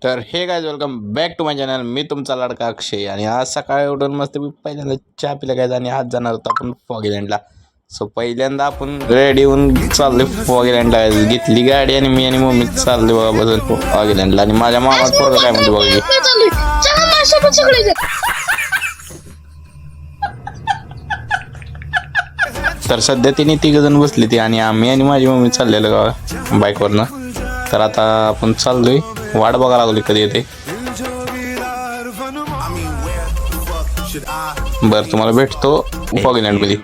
तर hey guys welcome back to my channel. मी तुमचा लाडका अक्षय आणि आज सकाळी उठून मस्त मी पहिल्यांदा चहा पिला गाइस आणि आज जाणार होतो आपण फॉग आयलँडला. सो पहिल्यांदा आपण रेडी होऊन चाललो फॉग आयलँडला. घेतली गाडी आणि मी आणि मम्मी चाललो बघा बसून फॉग आयलँडला. आणि माझ्या मामाचं पोरगं काय म्हणते बघा. तर सध्या तिने तिघजण बसली ती आणि आम्ही आणि माझी मम्मी चाललेलं गावा बाईकवरनं. तर आता आपण चाललोय, वाट बघा लागली कधी येते. बरं तुम्हाला भेटतो फॉग आयलँडमध्ये.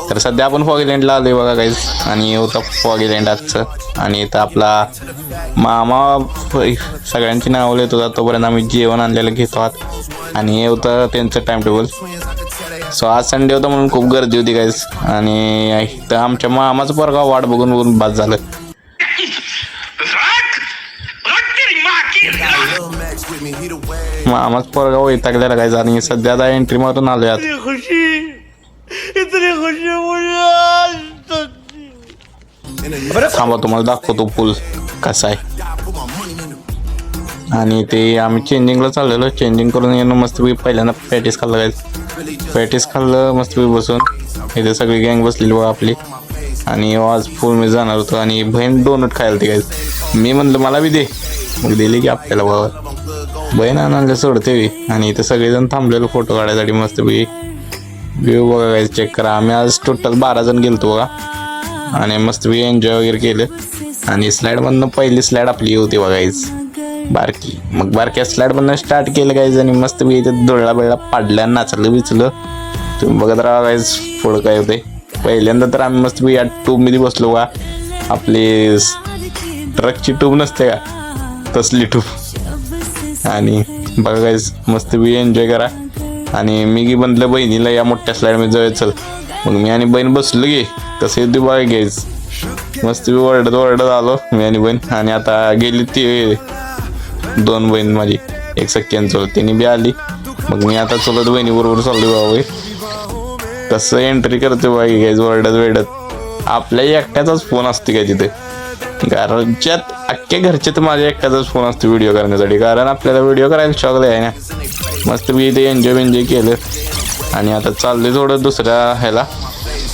तर सध्या आपण फॉग आयलँडला आलोय बघा गाईज. आणि होता फॉग आयलँड आजचं. आणि इथं आपला मामा सगळ्यांची नावं लिहित होता, तोपर्यंत आम्ही जेवण आणलेलं घेतो आहात. आणि हे होतं त्यांचं टाइम टेबल. सो आज संडे होता म्हणून खूप गर्दी होती गाईज. आणि इथं आमच्या मामाचं पोरगा वाट बघून बघून बाद झालं. मामाच पोरगा वैतागलेला गाईज. आणि सध्या आता एंट्री मारून आलोय आता. थांबा तुम्हाला दाखवतो पूल कसा आहे. आणि ते आम्ही चेंजिंगला चाललेलो. चेंजिंग करून येणं मस्तपैकी पहिल्यांदा पॅटीस खाल्लं गाईज. पॅटीस खाल्लं मस्तपैकी बसून. इथे सगळी गँग बसलेली बघा आपली. आणि आज फुल मी जाणार होतो आणि बहीण डोनट खायला ती गाईज. मी म्हणलं मला बी दे, मग दिली की आपल्याला बाबा. बहीण आणायला सोडते. आणि इथे सगळेजण थांबलेलो फोटो काढायसाठी मस्तपैकी. व्ह्यू बघा गाईज चेक करा. आम्ही आज टोटल 12 जण गेलतो बघा. आणि मस्तपैकी एन्जॉय वगैरे केलं. आणि स्लाईडमधनं पहिली स्लाईड आपली होती बघा गाईज, बारकी. मग बारक्या स्लाईडमधनं स्टार्ट केलं गाईज. आणि मस्तपैकी इथे दोळा बेळा पाडल्या, नाचलं बिचलं. तुम्ही बघत राहा गाईज पुढं काय होते. पहिल्यांदा तर आम्ही मस्तपैकी या ट्यूबमध्ये बसलो बघा. आपली ट्रकची ट्यूब नसते का, तसली ट्यूब. आणि बघा गाईज मस्तपैकी एन्जॉय करा. आणि मी म्हणलं बहिणीला या मोठ्या स्लाईडमध्ये जाऊया चल. मग मी आणि बहीण बसलो गे तसे होती बघा गाईज. मस्तपैकी ओरडत आलो मी आणि बहीण. आणि आता गेली ती दोन बहीण माझी, एक सख्यान चोलत, तिने बी आली. मग मी आता चलत बहिणीबरोबर चाललो बाबा. कसं एंट्री करते बघा गाईज ओरडत. आपल्या एकट्याचाच फोन असतो काय तिथे. घरच्यात अख्ख्या घरच्यात माझ्या एकट्याचाच फोन असतो व्हिडिओ करण्यासाठी. कारण आपल्याला व्हिडिओ करायला शौक आहे ना. मस्त मी इथे एन्जॉय केलं. आणि आता चालले थोडं दुसऱ्या ह्याला.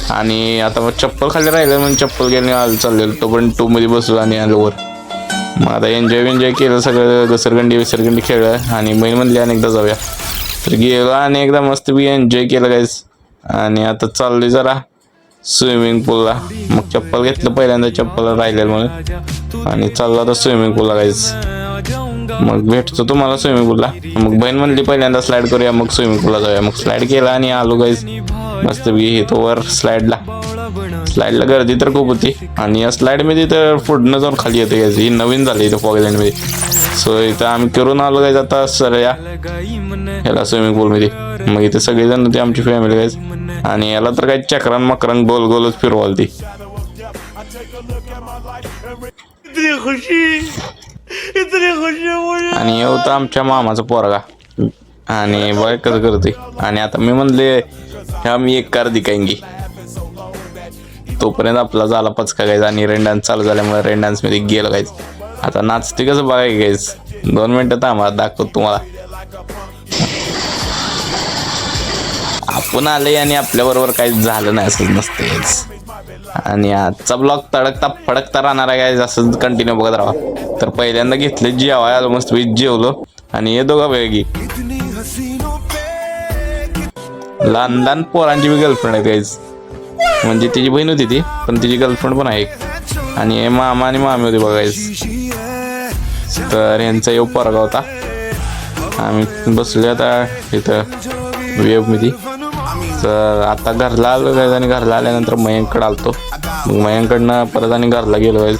आणि आता मग चप्पल खाली राहिलं म्हणून चप्पल घेणे आलं चाललेलं. तो पण टूमध्ये बसलो आणि आलो वर. मग आता एन्जॉय केलं सगळं. घसरगंडी खेळलं. आणि बहीण म्हणली अनेकदा जाऊया. तर गेलो आणि एकदा मस्त मी एन्जॉय केलं गाईज. आणि आता चाललोय जरा स्विमिंग पूलला. मग चप्पल घेतलं पहिल्यांदा, चप्पल राहिलेलं म्हणून. आणि चाललो आता स्विमिंग पूलला गाईज. मग भेटतो तुम्हाला स्विमिंग पूलला. मग बहीण म्हणली पहिल्यांदा स्लाईड करूया मग स्विमिंग पूलला जाऊया. मग स्लाईड केला आणि आलो गाईज मस्तपैकी येतो वर स्लाईडला गर्दी तर खूप होती. आणि या स्लाईडमध्ये तर पुढनं जाऊन खाली येते गाईज. ही नवीन झाली इथं फॉग आयलँडमध्ये. सो इथं आम्ही करून आलो गाईज आता सर ह्याला स्विमिंग पूलमध्ये. मग इथे सगळेजण होते आमची फॅमिली गाईज. आणि याला तर काही चक्रान मकरान गोलच फिरवाल ती. आणि हे होतं आमच्या मामाचा पोरगा. आणि बघ कसं करते. आणि आता मी म्हणले ह्या मी एक कार दिखाएंगी. तोपर्यंत आपला झाला पचका गायचा. आणि रेन डान्स चालू झाल्यामुळे रेन डान्स मध्ये गेलं गायच. आता नाचते कसं बघाय गायच. 2 मिनिटं थांबा दाखवतो तुम्हाला. आपण आले आणि आपल्या बरोबर काहीच झालं नाही असं नसते. आणि आजचा ब्लॉग तडकता फडकता राहणार आहे गायज. असं कंटिन्यू बघत राहा. तर पहिल्यांदा घेतले जेवाय आलो मस्त जेवलो. आणि हे दोघा वेगळी लहान पोरांची बी गर्लफ्रेंड आहे गायज. म्हणजे तिची बहीण होती ती, पण तिची गर्लफ्रेंड पण आहे. आणि मामा आणि मामी होती बघायच. तर यांचा येऊ पोरगा होता. आम्ही बसलो आता इथं वेबमध्ये. तर आता घरला आलो गायज. आणि घरला आल्यानंतर मयंककडे आलतो. मग मयंककडनं परत आणि घरला गेलो गायज.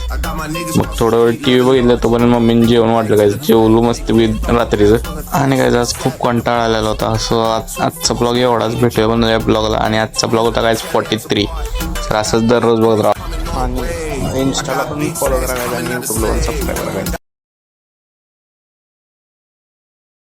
मग थोडं वेळ TV बघितलं. तोपर्यंत मम्मीने जेवण वाटलं गायज. जेवलो मस्त बी रात्रीचं. आणि गायज आज खूप कंटाळा आलेला होता. सो आजचा ब्लॉग एवढाच भेटूया पण या ब्लॉगला. आणि आजचा ब्लॉग होता गायज 43. तर असंच दररोज बघत राहा. आणि इंस्टाला पण फॉलो करा आणि यूट्यूबला पण सबस्क्राईब करा.